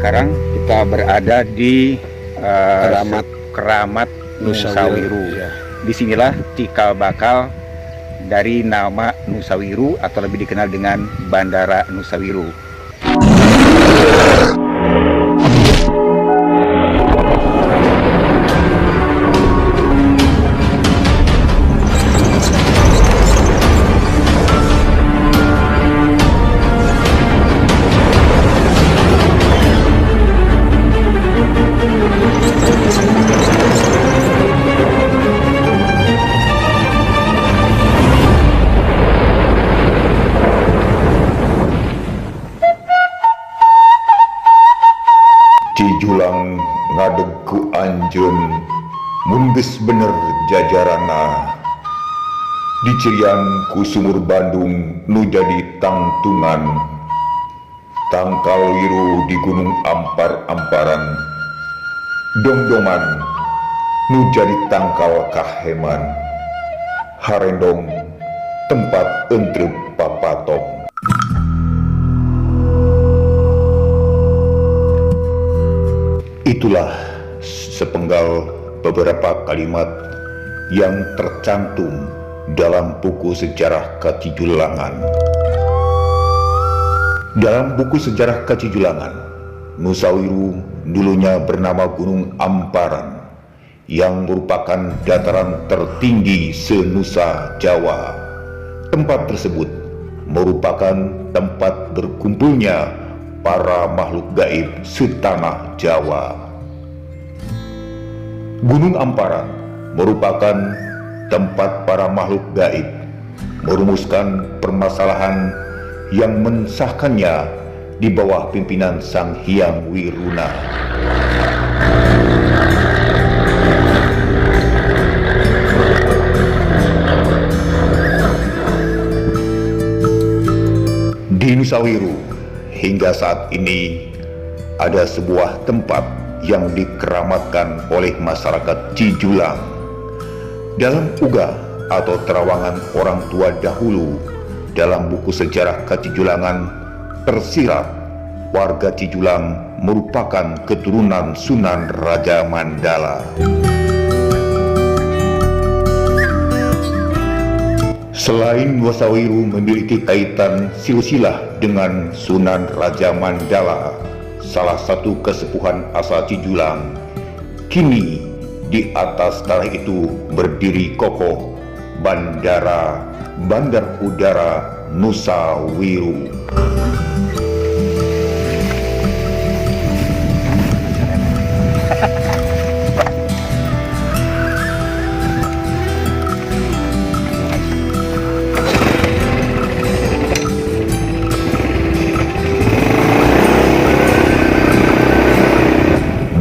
sekarang kita berada di Keramat Nusawiru. Ya. Disinilah cikal bakal dari nama Nusawiru atau lebih dikenal dengan Bandara Nusawiru. Cijulang ngadeg ku anjeun mungges bener jajarana dicirian ku sumur Bandung nu jadi tangtungan tangkal wiru di gunung ampar-amparan dongdoman nu jadi tangkal kaheman harendong tempat entrep papatok. Itulah sepenggal beberapa kalimat yang tercantum dalam buku sejarah Katijulangan. Dalam buku sejarah Katijulangan, Nusawiru dulunya bernama Gunung Amparan yang merupakan dataran tertinggi se-Nusa Jawa. Tempat tersebut merupakan tempat berkumpulnya para makhluk gaib setanah Jawa. Gunung Amparan merupakan tempat para makhluk gaib merumuskan permasalahan yang mensahkannya di bawah pimpinan Sang Hyang Wiruna. Di Nusawiru hingga saat ini ada sebuah tempat yang dikeramatkan oleh masyarakat Cijulang. Dalam ugah atau terawangan orang tua dahulu dalam buku sejarah Katijulangan tersirat warga Cijulang merupakan keturunan Sunan Raja Mandala. Selain Nusawiru memiliki kaitan silsilah dengan Sunan Raja Mandala, salah satu kesepuhan asal Cijulang, kini di atas tanah itu berdiri kokoh Bandar Udara Nusawiru.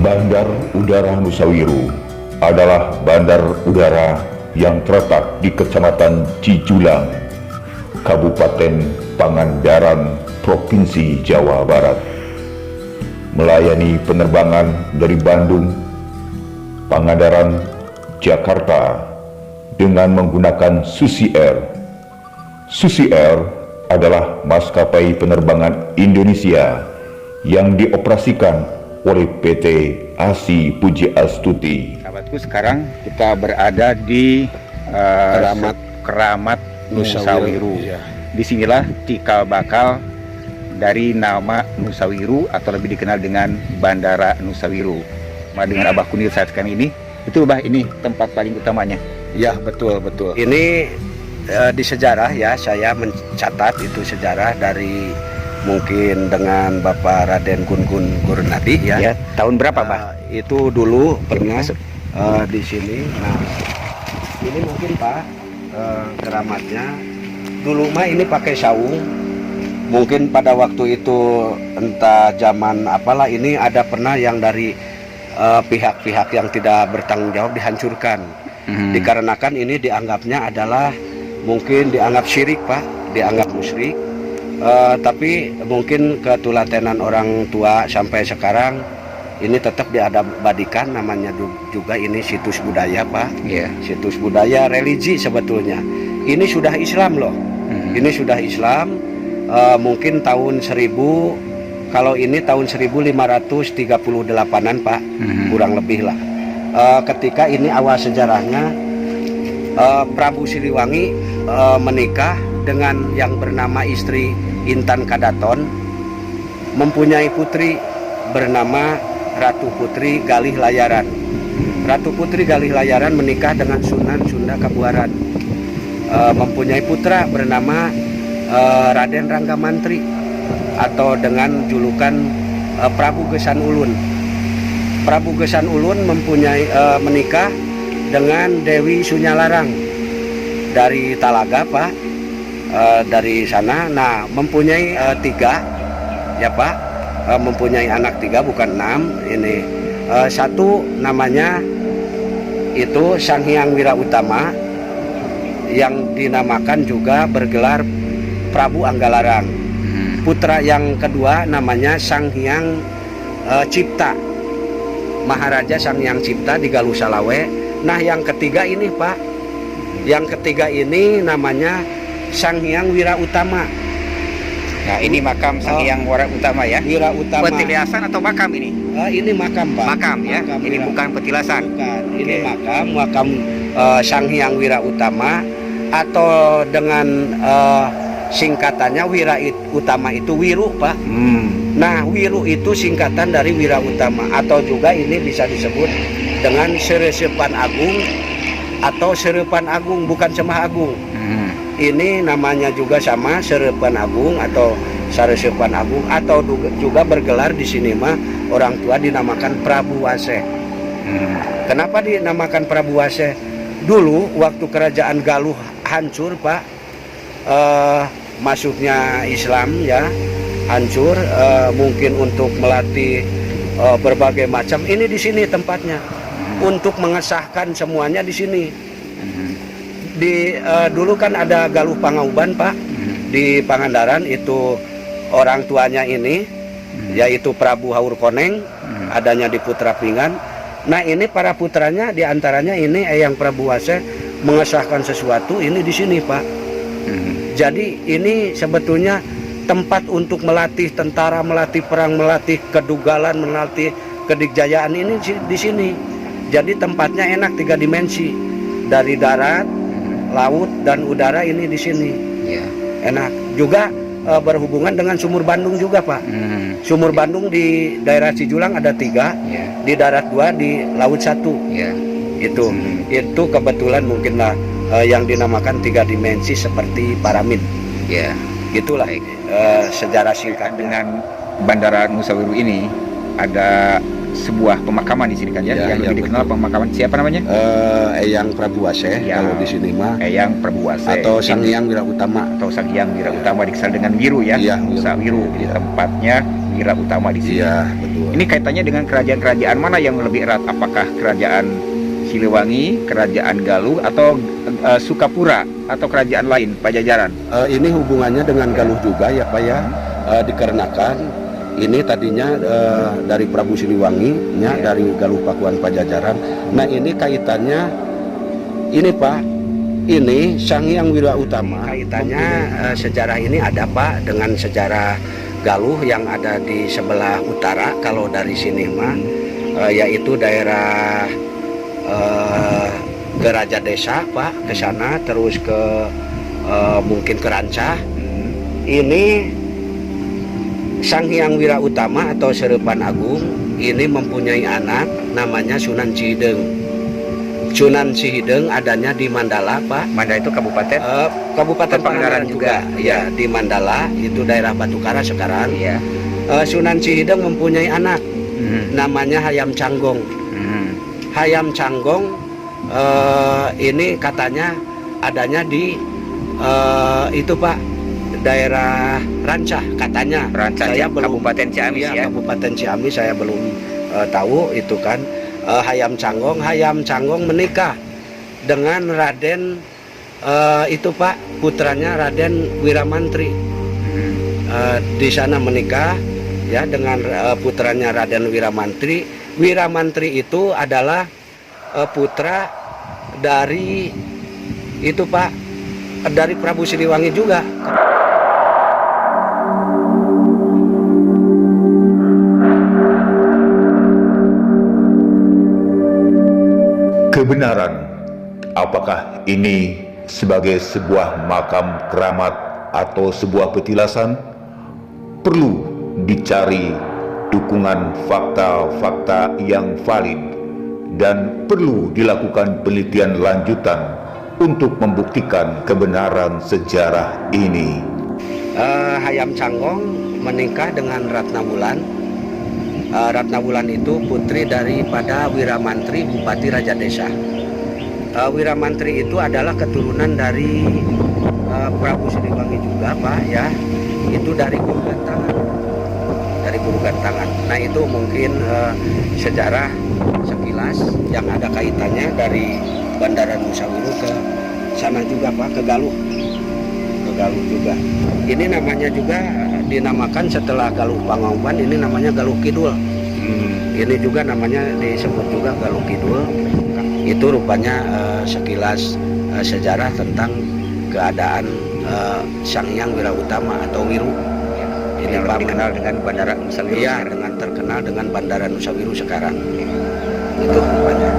Bandar Udara Nusawiru adalah bandar udara yang terletak di Kecamatan Cijulang, Kabupaten Pangandaran, Provinsi Jawa Barat. Melayani penerbangan dari Bandung, Pangandaran, Jakarta dengan menggunakan Susi Air. Susi Air adalah maskapai penerbangan Indonesia yang dioperasikan oleh PT Asi Pujiastuti. Sahabatku, sekarang kita berada di Keramat Nusawiru. Ya. Disinilah cikal bakal dari nama Nusawiru atau lebih dikenal dengan Bandara Nusawiru. Dengan Abah Kunil saat sekarang ini, betul Bah, ini tempat paling utamanya. Ya, betul. Ini di sejarah ya, saya mencatat itu sejarah dari mungkin dengan Bapak Raden Gun-Gun Gurnadi ya. Ya, tahun berapa Bah? Itu dulu pernah di sini. Nah, ini mungkin Pak keramatnya. Dulu mah ini pakai saung. Mungkin pada waktu itu entah zaman apalah, ini ada pernah yang dari pihak-pihak yang tidak bertanggung jawab dihancurkan. Dikarenakan ini dianggapnya adalah mungkin dianggap syirik Pak, dianggap musyrik. Tapi mungkin ketulatenan orang tua sampai sekarang ini tetap diabadikan, namanya juga ini situs budaya Pak. Situs budaya religi sebetulnya. Ini sudah Islam loh. Ini sudah Islam. Mungkin tahun 1000 Kalau ini tahun 1538-an Pak, kurang lebih lah. Ketika ini awal sejarahnya Prabu Siliwangi menikah dengan yang bernama istri Intan Kadaton, mempunyai putri bernama Ratu Putri Galih Layaran. Ratu Putri Galih Layaran menikah dengan Sunan Sunda Kabuaran, mempunyai putra bernama Raden Rangga Mantri atau dengan julukan Prabu Gesan Ulun. Prabu Gesan Ulun mempunyai menikah dengan Dewi Sunyalarang dari Talaga Pak, dari sana. Nah, mempunyai 3 ya Pak, mempunyai anak 3 bukan 6. Ini satu namanya itu Sang Hyang Wirautama yang dinamakan juga bergelar Prabu Anggalarang. Putra yang kedua namanya Sang Hyang Cipta, Maharaja Sang Hyang Cipta di Galuh Salawe. Nah, yang ketiga ini Pak, yang ketiga ini namanya Sang Hyang Wirautama. Nah, ini makam Sang Hyang Wirautama ya. Wirautama. Petilasan atau makam ini? Ini makam Pak. Makam ya. Makam Ini bukan petilasan. Bukan. Ini Oke. makam Sang Hyang Wirautama, atau dengan singkatannya Wirautama itu Wiru Pak. Nah, Wiru itu singkatan dari Wirautama, atau juga ini bisa disebut dengan Seresepan Agung atau Serepan Agung, bukan Semah Agung. Ini namanya juga sama, Serepan Agung atau Saresepan Agung, atau juga bergelar di sini mah orang tua dinamakan Prabu Wase. Kenapa dinamakan Prabu Wase? Dulu waktu kerajaan Galuh hancur Pak, masuknya Islam ya, hancur, mungkin untuk melatih berbagai macam. Ini di sini tempatnya untuk mengesahkan semuanya di sini. Dulu kan ada Galuh Pangauban Pak, di Pangandaran. Itu orang tuanya ini yaitu Prabu Haur Koneng, adanya di Putra Pinggan. Nah, ini para putranya diantaranya ini Eyang Prabu Wase mengesahkan sesuatu ini di sini Pak. Jadi ini sebetulnya tempat untuk melatih tentara, melatih perang, melatih kedugalan, melatih kedikjayaan ini di sini. Jadi tempatnya enak, 3 dimensi, dari darat, laut dan udara ini di sini. Enak. Juga berhubungan dengan Sumur Bandung juga Pak. Sumur Bandung di daerah Cijulang ada 3, di darat 2, di laut 1. Itu kebetulan mungkinlah yang dinamakan 3 dimensi seperti Paramin. Itulah sejarah singkat Dengan Bandara Nusa Wiru ini ada sebuah pemakaman di sini kan ya, yang lebih dikenal pemakaman siapa namanya? Eyang Prabu Wase kalau di sini mah. Eyang Prabu Wase Atau Sang Hyang Wirautama. Atau Sang Hyang Wirautama dikenal dengan Wiru ya. Nusa Wiru. Jadi tempatnya Wirautama di sini. Betul. Ini kaitannya dengan kerajaan-kerajaan mana yang lebih erat? Apakah kerajaan Siliwangi, kerajaan Galuh, atau Sukapura, atau kerajaan lain Pajajaran? Ini hubungannya dengan Galuh juga ya Pak ya. Dikarenakan ini tadinya dari Prabu Siliwangi nya, dari Galuh Pakuan Pajajaran. Nah, ini kaitannya ini Pak, ini Sang Hyang Wirautama. Kaitannya sejarah ini ada Pak dengan sejarah Galuh yang ada di sebelah utara kalau dari sini mah, yaitu daerah Geraja Desa Pak, ke sana terus ke mungkin ke Rancah. Ini Sang Hyang Wirautama atau Serepan Agung ini mempunyai anak namanya Sunan Cihideng. Sunan Cihideng adanya di Mandala Pak. Mandala itu kabupaten? Kabupaten Pangandaran juga. Ya, di Mandala itu daerah Batukara sekarang. Sunan Cihideng mempunyai anak namanya Hayam Canggong. Hayam Canggong ini katanya adanya di itu Pak, daerah Rancah katanya. Rancah, saya belum, Kabupaten Ciamis ya. Kabupaten Ciamis saya belum tahu itu kan. Hayam Canggong menikah dengan Raden itu Pak, putranya Raden Wiramantri. Di sana menikah ya dengan putranya Raden Wiramantri. Wiramantri itu adalah putra dari itu Pak, dari Prabu Siliwangi juga. kebenaran. Apakah ini sebagai sebuah makam keramat atau sebuah petilasan? Perlu dicari dukungan fakta-fakta yang valid dan perlu dilakukan penelitian lanjutan untuk membuktikan kebenaran sejarah ini. Hayam Canggong menikah dengan Ratna Wulan. Ratna Wulan itu putri daripada Wiramantri Bupati Raja Desa. Wiramantri itu adalah keturunan dari Prabu Siliwangi juga, Pak, ya. Itu dari Guru Gantangan. Dari Guru Gantangan. Nah, itu mungkin sejarah sekilas yang ada kaitannya dari Bandara Nusawiru ke sana juga, Pak, ke Galuh. Ke Galuh juga. Ini namanya juga dinamakan setelah Galuh Pangauban, ini namanya Galuh Kidul. Ini juga namanya disebut juga Galuh Kidul. Itu rupanya sekilas sejarah tentang keadaan Sang Hyang Wirautama atau Wiru. Ini yang Pak dikenal dengan Bandara Nusawiru. Iya, dengan terkenal dengan Bandara Nusawiru sekarang. Itu rupanya.